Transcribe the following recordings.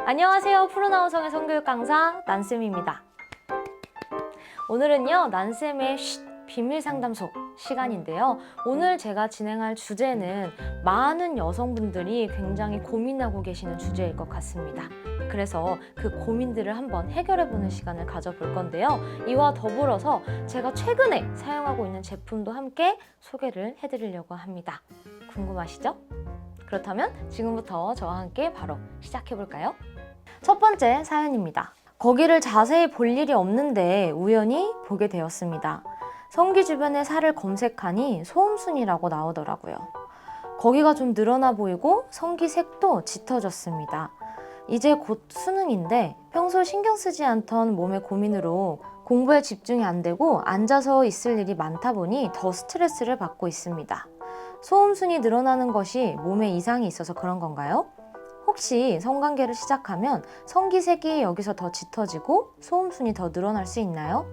안녕하세요. 푸른하우성의 성교육 강사 난쌤입니다. 오늘은요, 난쌤의 비밀 상담소 시간인데요. 오늘 제가 진행할 주제는 많은 여성분들이 굉장히 고민하고 계시는 주제일 것 같습니다. 그래서 그 고민들을 한번 해결해보는 시간을 가져볼 건데요. 이와 더불어서 제가 최근에 사용하고 있는 제품도 함께 소개를 해드리려고 합니다. 궁금하시죠? 그렇다면 지금부터 저와 함께 바로 시작해볼까요? 첫 번째 사연입니다. 거기를 자세히 볼 일이 없는데 우연히 보게 되었습니다. 성기 주변의 살을 검색하니 소음순이라고 나오더라고요. 거기가 좀 늘어나 보이고 성기 색도 짙어졌습니다. 이제 곧 수능인데 평소 신경 쓰지 않던 몸의 고민으로 공부에 집중이 안 되고 앉아서 있을 일이 많다 보니 더 스트레스를 받고 있습니다. 소음순이 늘어나는 것이 몸에 이상이 있어서 그런 건가요? 혹시 성관계를 시작하면 성기색이 여기서 더 짙어지고 소음순이 더 늘어날 수 있나요?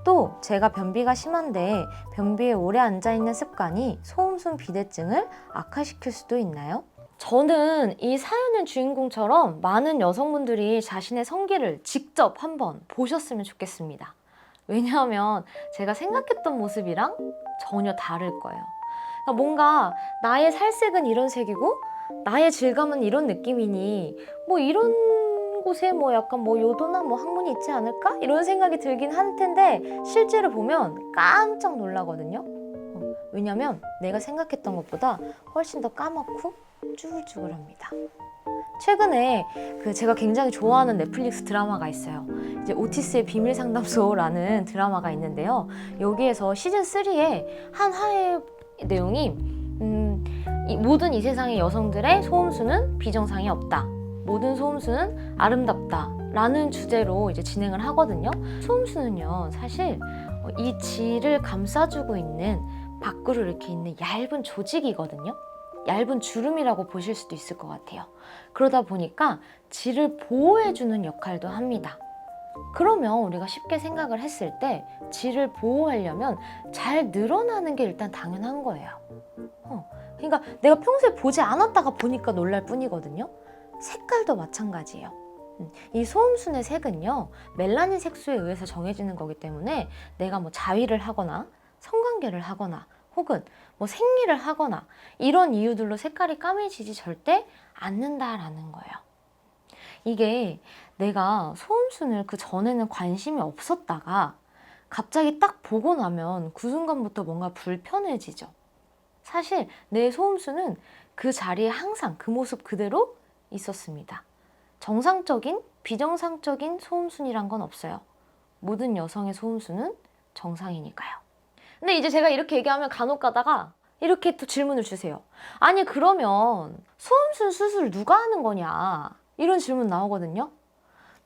또 제가 변비가 심한데 변비에 오래 앉아있는 습관이 소음순 비대증을 악화시킬 수도 있나요? 저는 이 사연의 주인공처럼 많은 여성분들이 자신의 성기를 직접 한번 보셨으면 좋겠습니다. 왜냐하면 제가 생각했던 모습이랑 전혀 다를 거예요. 그러니까 뭔가 나의 살색은 이런 색이고 나의 질감은 이런 느낌이니 뭐 이런 곳에 뭐 약간 뭐 요도나 뭐 항문이 있지 않을까? 이런 생각이 들긴 할 텐데 실제로 보면 깜짝 놀라거든요. 왜냐면 내가 생각했던 것보다 훨씬 더 까맣고 쭈글쭈글합니다. 최근에 제가 굉장히 좋아하는 넷플릭스 드라마가 있어요. 이제 오티스의 비밀 상담소라는 드라마가 있는데요. 여기에서 시즌 3의 한 화의 내용이 모든 이 세상의 여성들의 소음수는 비정상이 없다. 모든 소음수는 아름답다. 라는 주제로 이제 진행을 하거든요. 소음수는요, 사실 이 질을 감싸주고 있는 밖으로 이렇게 있는 얇은 조직이거든요. 얇은 주름이라고 보실 수도 있을 것 같아요. 그러다 보니까 질을 보호해주는 역할도 합니다. 그러면 우리가 쉽게 생각을 했을 때 질을 보호하려면 잘 늘어나는 게 일단 당연한 거예요. 그러니까 내가 평소에 보지 않았다가 보니까 놀랄 뿐이거든요. 색깔도 마찬가지예요. 이 소음순의 색은요, 멜라닌 색소에 의해서 정해지는 거기 때문에 내가 뭐 자위를 하거나 성관계를 하거나 혹은 뭐 생리를 하거나 이런 이유들로 색깔이 까매지지 절대 않는다라는 거예요. 이게 내가 소음순을 그 전에는 관심이 없었다가 갑자기 딱 보고 나면 그 순간부터 뭔가 불편해지죠. 사실 내 소음수는 그 자리에 항상 그 모습 그대로 있었습니다. 정상적인, 비정상적인 소음순이란 건 없어요. 모든 여성의 소음수는 정상이니까요. 근데 이제 제가 이렇게 얘기하면 간혹 가다가 이렇게 또 질문을 주세요. 아니 그러면 소음순 수술 누가 하는 거냐? 이런 질문 나오거든요.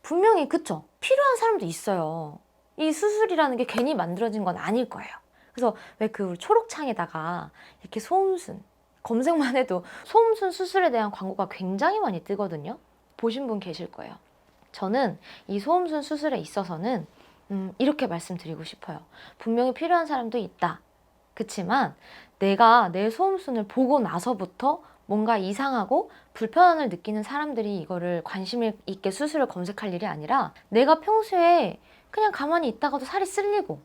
분명히 그쵸? 필요한 사람도 있어요. 이 수술이라는 게 괜히 만들어진 건 아닐 거예요. 그래서 왜 그 초록창에다가 이렇게 소음순 검색만 해도 소음순 수술에 대한 광고가 굉장히 많이 뜨거든요. 보신 분 계실 거예요. 저는 이 소음순 수술에 있어서는 이렇게 말씀드리고 싶어요. 분명히 필요한 사람도 있다. 그치만 내가 내 소음순을 보고 나서부터 뭔가 이상하고 불편함을 느끼는 사람들이 이거를 관심 있게 수술을 검색할 일이 아니라 내가 평소에 그냥 가만히 있다가도 살이 쓸리고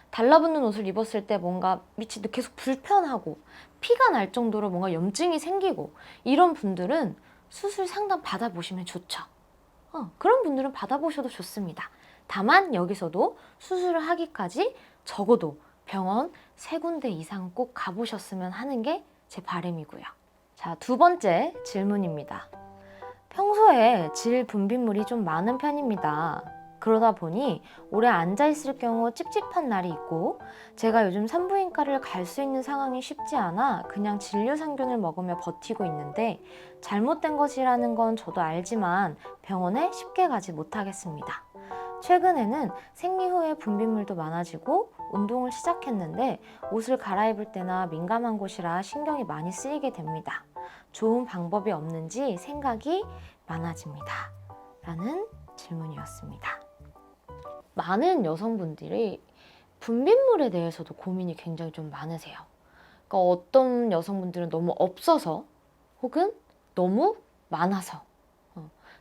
달라붙는 옷을 입었을 때 뭔가 밑이 계속 불편하고 피가 날 정도로 뭔가 염증이 생기고 이런 분들은 수술 상담 받아보시면 좋죠. 그런 분들은 받아보셔도 좋습니다. 다만 여기서도 수술을 하기까지 적어도 병원 3군데 이상 꼭 가보셨으면 하는 게 제 바람이고요. 자, 두 번째 질문입니다. 평소에 질 분비물이 좀 많은 편입니다. 그러다 보니 오래 앉아있을 경우 찝찝한 날이 있고 제가 요즘 산부인과를 갈 수 있는 상황이 쉽지 않아 그냥 진료상균을 먹으며 버티고 있는데 잘못된 것이라는 건 저도 알지만 병원에 쉽게 가지 못하겠습니다. 최근에는 생리 후에 분비물도 많아지고 운동을 시작했는데 옷을 갈아입을 때나 민감한 곳이라 신경이 많이 쓰이게 됩니다. 좋은 방법이 없는지 생각이 많아집니다. 라는 질문이었습니다. 많은 여성분들이 분비물에 대해서도 고민이 굉장히 좀 많으세요. 그러니까 어떤 여성분들은 너무 없어서 혹은 너무 많아서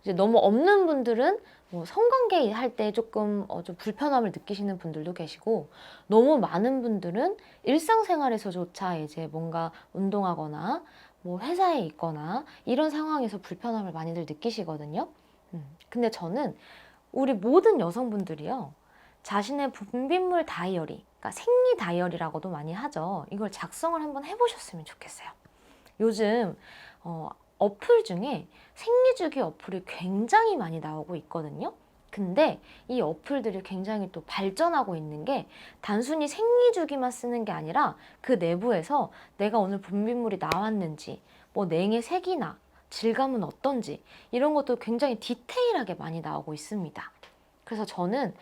이제 너무 없는 분들은 뭐 성관계 할 때 조금 좀 불편함을 느끼시는 분들도 계시고, 너무 많은 분들은 일상생활에서조차 이제 뭔가 운동하거나 뭐 회사에 있거나 이런 상황에서 불편함을 많이들 느끼시거든요. 근데 저는 우리 모든 여성분들이요, 자신의 분비물 다이어리, 그러니까 생리 다이어리라고도 많이 하죠. 이걸 작성을 한번 해보셨으면 좋겠어요. 요즘 어플 중에 생리주기 어플이 굉장히 많이 나오고 있거든요. 근데 이 어플들이 굉장히 또 발전하고 있는 게, 단순히 생리주기만 쓰는 게 아니라 그 내부에서 내가 오늘 분비물이 나왔는지, 뭐 냉의 색이나 질감은 어떤지 이런 것도 굉장히 디테일하게 많이 나오고 있습니다. 그래서 저는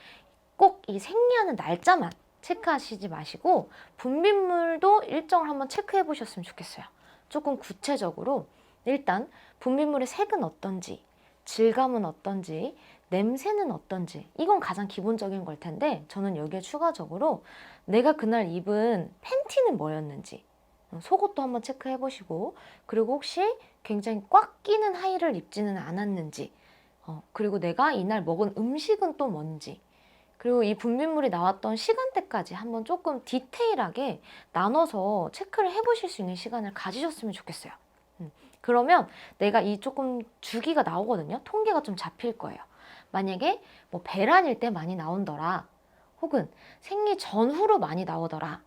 꼭 이 생리하는 날짜만 체크하시지 마시고 분비물도 일정을 한번 체크해 보셨으면 좋겠어요. 조금 구체적으로 일단 분비물의 색은 어떤지, 질감은 어떤지, 냄새는 어떤지, 이건 가장 기본적인 걸 텐데, 저는 여기에 추가적으로 내가 그날 입은 팬티는 뭐였는지, 속옷도 한번 체크해 보시고, 그리고 혹시 굉장히 꽉 끼는 하의를 입지는 않았는지, 그리고 내가 이날 먹은 음식은 또 뭔지, 그리고 이 분비물이 나왔던 시간대까지 한번 조금 디테일하게 나눠서 체크를 해보실 수 있는 시간을 가지셨으면 좋겠어요. 그러면 내가 이 조금 주기가 나오거든요. 통계가 좀 잡힐 거예요. 만약에 뭐 배란일 때 많이 나온더라, 혹은 생리 전후로 많이 나오더라,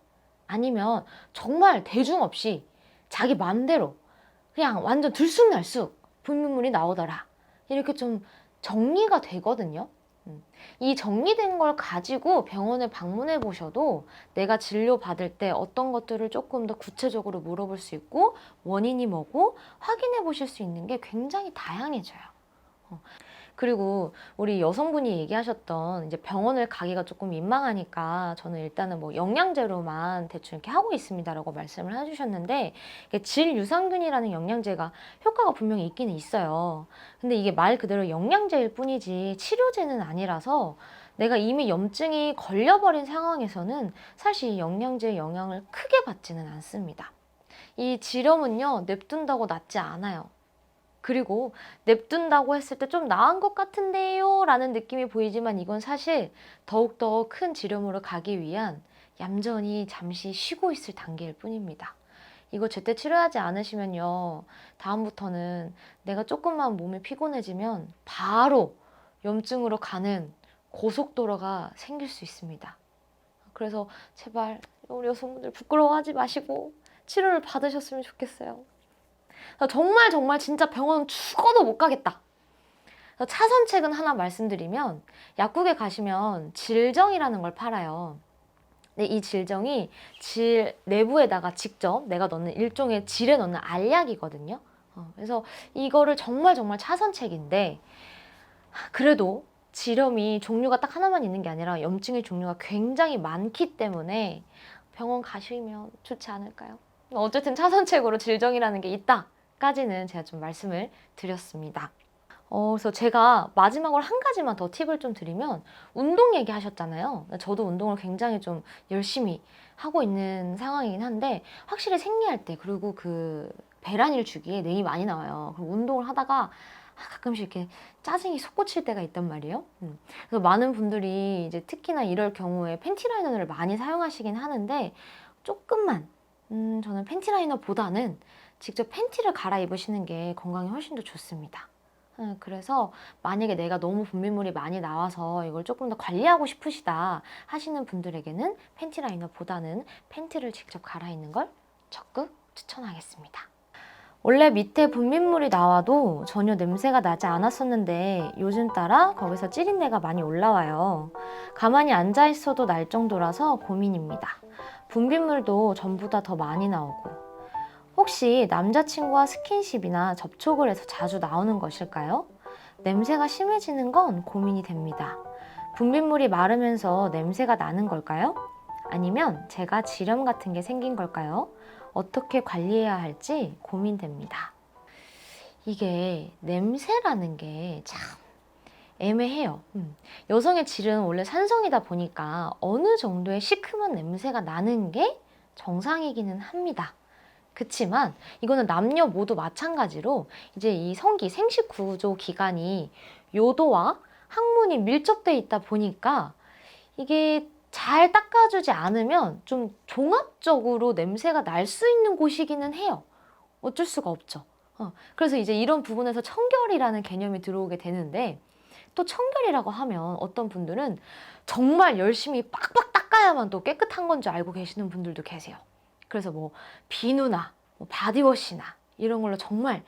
아니면 정말 대중 없이 자기 맘대로 그냥 완전 들쑥날쑥 분비물이 나오더라, 이렇게 좀 정리가 되거든요. 이 정리된 걸 가지고 병원에 방문해 보셔도 내가 진료 받을 때 어떤 것들을 조금 더 구체적으로 물어볼 수 있고, 원인이 뭐고 확인해 보실 수 있는 게 굉장히 다양해져요. 그리고 우리 여성분이 얘기하셨던 이제 병원을 가기가 조금 민망하니까 저는 일단은 뭐 영양제로만 대충 이렇게 하고 있습니다라고 말씀을 해주셨는데, 질 유산균이라는 영양제가 효과가 분명히 있기는 있어요. 근데 이게 말 그대로 영양제일 뿐이지 치료제는 아니라서, 내가 이미 염증이 걸려버린 상황에서는 사실 이 영양제의 영향을 크게 받지는 않습니다. 이 지렴은요, 냅둔다고 낫지 않아요. 그리고 냅둔다고 했을 때 좀 나은 것 같은데요 라는 느낌이 보이지만, 이건 사실 더욱더 큰 지름으로 가기 위한 얌전히 잠시 쉬고 있을 단계일 뿐입니다. 이거 제때 치료하지 않으시면요, 다음부터는 내가 조금만 몸이 피곤해지면 바로 염증으로 가는 고속도로가 생길 수 있습니다. 그래서 제발 우리 여성분들 부끄러워하지 마시고 치료를 받으셨으면 좋겠어요. 정말 정말 진짜 병원 죽어도 못 가겠다, 차선책은 하나 말씀드리면, 약국에 가시면 질정이라는 걸 팔아요. 근데 이 질정이 질 내부에다가 직접 내가 넣는 일종의 질에 넣는 알약이거든요. 그래서 이거를 정말 정말 차선책인데, 그래도 질염이 종류가 딱 하나만 있는 게 아니라 염증의 종류가 굉장히 많기 때문에 병원 가시면 좋지 않을까요? 어쨌든 차선책으로 질정이라는 게 있다까지는 제가 좀 말씀을 드렸습니다. 그래서 제가 마지막으로 한 가지만 더 팁을 좀 드리면, 운동 얘기하셨잖아요. 저도 운동을 굉장히 좀 열심히 하고 있는 상황이긴 한데, 확실히 생리할 때, 그리고 그 배란일 주기에 냉이 많이 나와요. 그리고 운동을 하다가 가끔씩 이렇게 짜증이 솟구칠 때가 있단 말이에요. 그래서 많은 분들이 이제 특히나 이럴 경우에 팬티 라이너를 많이 사용하시긴 하는데, 조금만 저는 팬티 라이너보다는 직접 팬티를 갈아입으시는 게 건강에 훨씬 더 좋습니다. 그래서 만약에 내가 너무 분비물이 많이 나와서 이걸 조금 더 관리하고 싶으시다 하시는 분들에게는 팬티 라이너보다는 팬티를 직접 갈아입는 걸 적극 추천하겠습니다. 원래 밑에 분비물이 나와도 전혀 냄새가 나지 않았었는데, 요즘 따라 거기서 찌린내가 많이 올라와요. 가만히 앉아 있어도 날 정도라서 고민입니다. 분비물도 전보다 더 많이 나오고, 혹시 남자친구와 스킨십이나 접촉을 해서 자주 나오는 것일까요? 냄새가 심해지는 건 고민이 됩니다. 분비물이 마르면서 냄새가 나는 걸까요? 아니면 제가 지렴 같은 게 생긴 걸까요? 어떻게 관리해야 할지 고민됩니다. 이게 냄새라는 게 참 애매해요. 여성의 질은 원래 산성이다 보니까 어느 정도의 시큼한 냄새가 나는 게 정상이기는 합니다. 그치만 이거는 남녀 모두 마찬가지로 이제 이 성기 생식 구조 기관이 요도와 항문이 밀접돼 있다 보니까 이게 잘 닦아주지 않으면 좀 종합적으로 냄새가 날 수 있는 곳이기는 해요. 어쩔 수가 없죠. 그래서 이제 이런 부분에서 청결이라는 개념이 들어오게 되는데, 또 청결이라고 하면 어떤 분들은 정말 열심히 빡빡 닦아야만 또 깨끗한 건 줄 알고 계시는 분들도 계세요. 그래서 뭐 비누나 뭐 바디워시나 이런 걸로 정말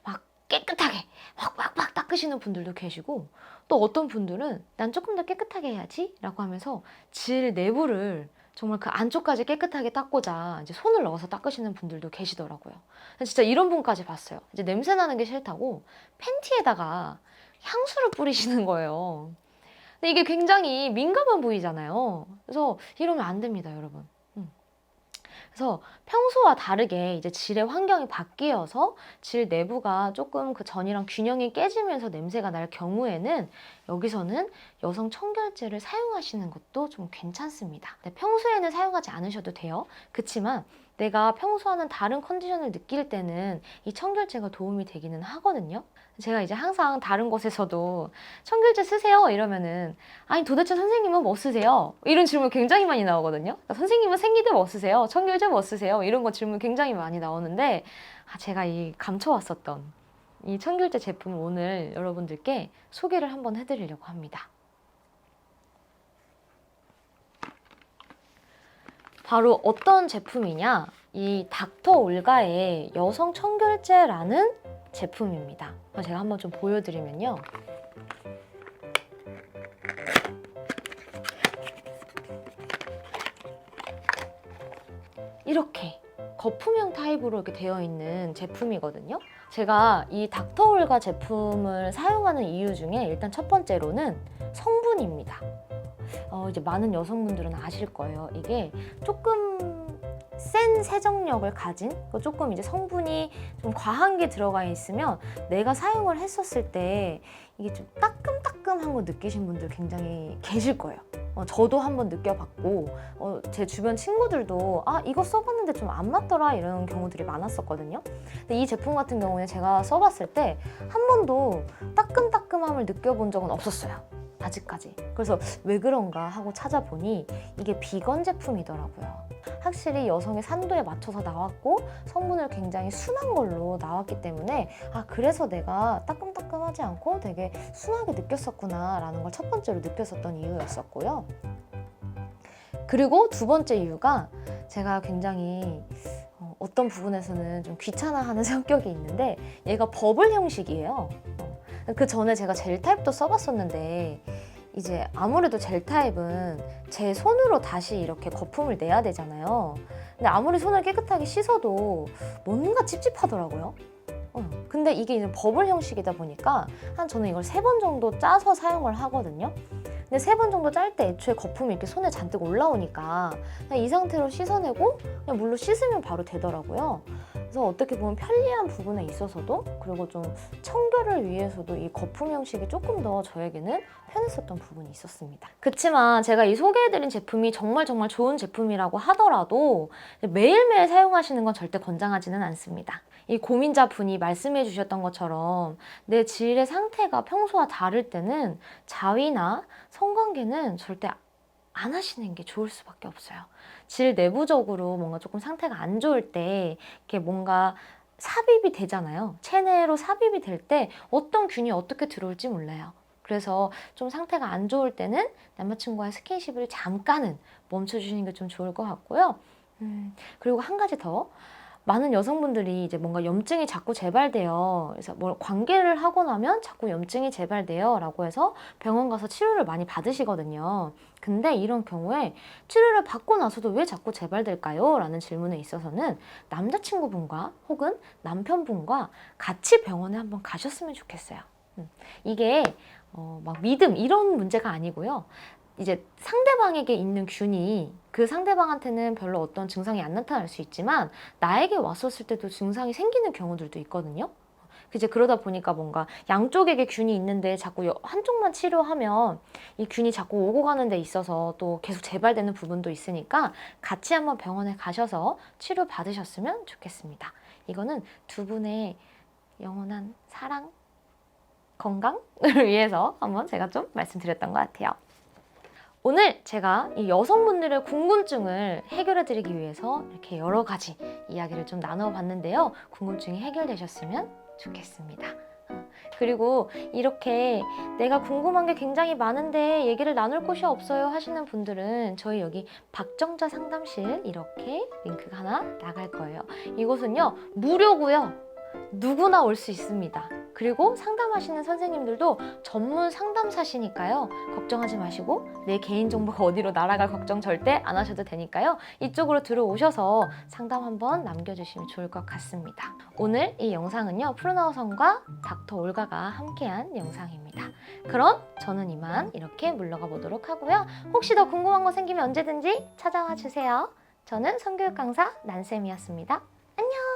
막 깨끗하게 막 빡빡 닦으시는 분들도 계시고, 또 어떤 분들은 난 조금 더 깨끗하게 해야지 라고 하면서 질 내부를 정말 그 안쪽까지 깨끗하게 닦고자 이제 손을 넣어서 닦으시는 분들도 계시더라고요. 진짜 이런 분까지 봤어요. 이제 냄새 나는 게 싫다고 팬티에다가 향수를 뿌리시는 거예요. 근데 이게 굉장히 민감한 부위잖아요. 그래서 이러면 안 됩니다, 여러분. 그래서 평소와 다르게 이제 질의 환경이 바뀌어서 질 내부가 조금 그 전이랑 균형이 깨지면서 냄새가 날 경우에는 여기서는 여성 청결제를 사용하시는 것도 좀 괜찮습니다. 평소에는 사용하지 않으셔도 돼요. 그치만 내가 평소 하는 다른 컨디션을 느낄 때는 이 청결제가 도움이 되기는 하거든요. 제가 이제 항상 다른 곳에서도 청결제 쓰세요 이러면은, 아니 도대체 선생님은 뭐 쓰세요? 이런 질문 굉장히 많이 나오거든요. 그러니까 선생님은 생리대 뭐 쓰세요? 청결제 뭐 쓰세요? 이런 거 질문 굉장히 많이 나오는데, 제가 이 감춰왔었던 이 청결제 제품을 오늘 여러분들께 소개를 한번 해드리려고 합니다. 바로 어떤 제품이냐? 이 닥터 올가의 여성 청결제라는 제품입니다. 제가 한번 좀 보여드리면요. 이렇게 거품형 타입으로 이렇게 되어 있는 제품이거든요. 제가 이 닥터 올가 제품을 사용하는 이유 중에 일단 첫 번째로는 성분입니다. 이제 많은 여성분들은 아실 거예요. 이게 조금 센 세정력을 가진, 조금 이제 성분이 좀 과한 게 들어가 있으면 내가 사용을 했었을 때 이게 좀 따끔따끔한 거 느끼신 분들 굉장히 계실 거예요. 저도 한번 느껴봤고, 제 주변 친구들도 이거 써봤는데 좀 안 맞더라 이런 경우들이 많았었거든요. 근데 이 제품 같은 경우에 제가 써봤을 때 한 번도 따끔따끔함을 느껴본 적은 없었어요. 아직까지. 그래서 왜 그런가 하고 찾아보니 이게 비건 제품이더라고요. 확실히 여성의 산도에 맞춰서 나왔고 성분을 굉장히 순한 걸로 나왔기 때문에 그래서 내가 따끔따끔하지 않고 되게 순하게 느꼈었구나 라는 걸 첫 번째로 느꼈었던 이유였었고요. 그리고 두 번째 이유가 제가 굉장히 어떤 부분에서는 좀 귀찮아하는 성격이 있는데, 얘가 버블 형식이에요. 그 전에 제가 젤 타입도 써봤었는데, 이제 아무래도 젤 타입은 제 손으로 다시 이렇게 거품을 내야 되잖아요. 근데 아무리 손을 깨끗하게 씻어도 뭔가 찝찝하더라고요. 근데 이게 이제 버블 형식이다 보니까 저는 이걸 3번 정도 짜서 사용을 하거든요. 근데 3번 정도 짤 때 애초에 거품이 이렇게 손에 잔뜩 올라오니까 그냥 이 상태로 씻어내고 그냥 물로 씻으면 바로 되더라고요. 그래서 어떻게 보면 편리한 부분에 있어서도, 그리고 좀 청결을 위해서도 이 거품 형식이 조금 더 저에게는 편했었던 부분이 있었습니다. 그치만 제가 이 소개해드린 제품이 정말 좋은 제품이라고 하더라도 매일매일 사용하시는 건 절대 권장하지는 않습니다. 이 고민자분이 말씀해 주셨던 것처럼 내 질의 상태가 평소와 다를 때는 자위나 성관계는 절대 안 하시는 게 좋을 수밖에 없어요. 질 내부적으로 뭔가 조금 상태가 안 좋을 때 이렇게 뭔가 삽입이 되잖아요. 체내로 삽입이 될 때 어떤 균이 어떻게 들어올지 몰라요. 그래서 좀 상태가 안 좋을 때는 남자친구와의 스킨십을 잠깐은 멈춰주시는 게 좀 좋을 것 같고요. 그리고 한 가지 더. 많은 여성분들이 이제 뭔가 염증이 자꾸 재발돼요. 그래서 뭘 관계를 하고 나면 자꾸 염증이 재발돼요 라고 해서 병원 가서 치료를 많이 받으시거든요. 근데 이런 경우에 치료를 받고 나서도 왜 자꾸 재발될까요? 라는 질문에 있어서는 남자친구분과 혹은 남편분과 같이 병원에 한번 가셨으면 좋겠어요. 이게 막 믿음 이런 문제가 아니고요. 이제 상대방에게 있는 균이 그 상대방한테는 별로 어떤 증상이 안 나타날 수 있지만 나에게 왔었을 때도 증상이 생기는 경우들도 있거든요. 이제 그러다 보니까 뭔가 양쪽에게 균이 있는데 자꾸 한쪽만 치료하면 이 균이 자꾸 오고 가는 데 있어서 또 계속 재발되는 부분도 있으니까 같이 한번 병원에 가셔서 치료 받으셨으면 좋겠습니다. 이거는 두 분의 영원한 사랑, 건강을 위해서 한번 제가 좀 말씀드렸던 것 같아요. 오늘 제가 이 여성분들의 궁금증을 해결해 드리기 위해서 이렇게 여러 가지 이야기를 좀 나눠 봤는데요. 궁금증이 해결되셨으면 좋겠습니다. 그리고 이렇게 내가 궁금한 게 굉장히 많은데 얘기를 나눌 곳이 없어요 하시는 분들은 저희 여기 박정자 상담실 이렇게 링크가 하나 나갈 거예요. 이곳은요, 무료고요. 누구나 올 수 있습니다. 그리고 상담하시는 선생님들도 전문 상담사시니까요. 걱정하지 마시고 내 개인정보가 어디로 날아갈 걱정 절대 안 하셔도 되니까요. 이쪽으로 들어오셔서 상담 한번 남겨주시면 좋을 것 같습니다. 오늘 이 영상은요, 푸른하우성과 닥터 올가가 함께한 영상입니다. 그럼 저는 이만 이렇게 물러가 보도록 하고요. 혹시 더 궁금한 거 생기면 언제든지 찾아와 주세요. 저는 성교육 강사 난쌤이었습니다. 안녕!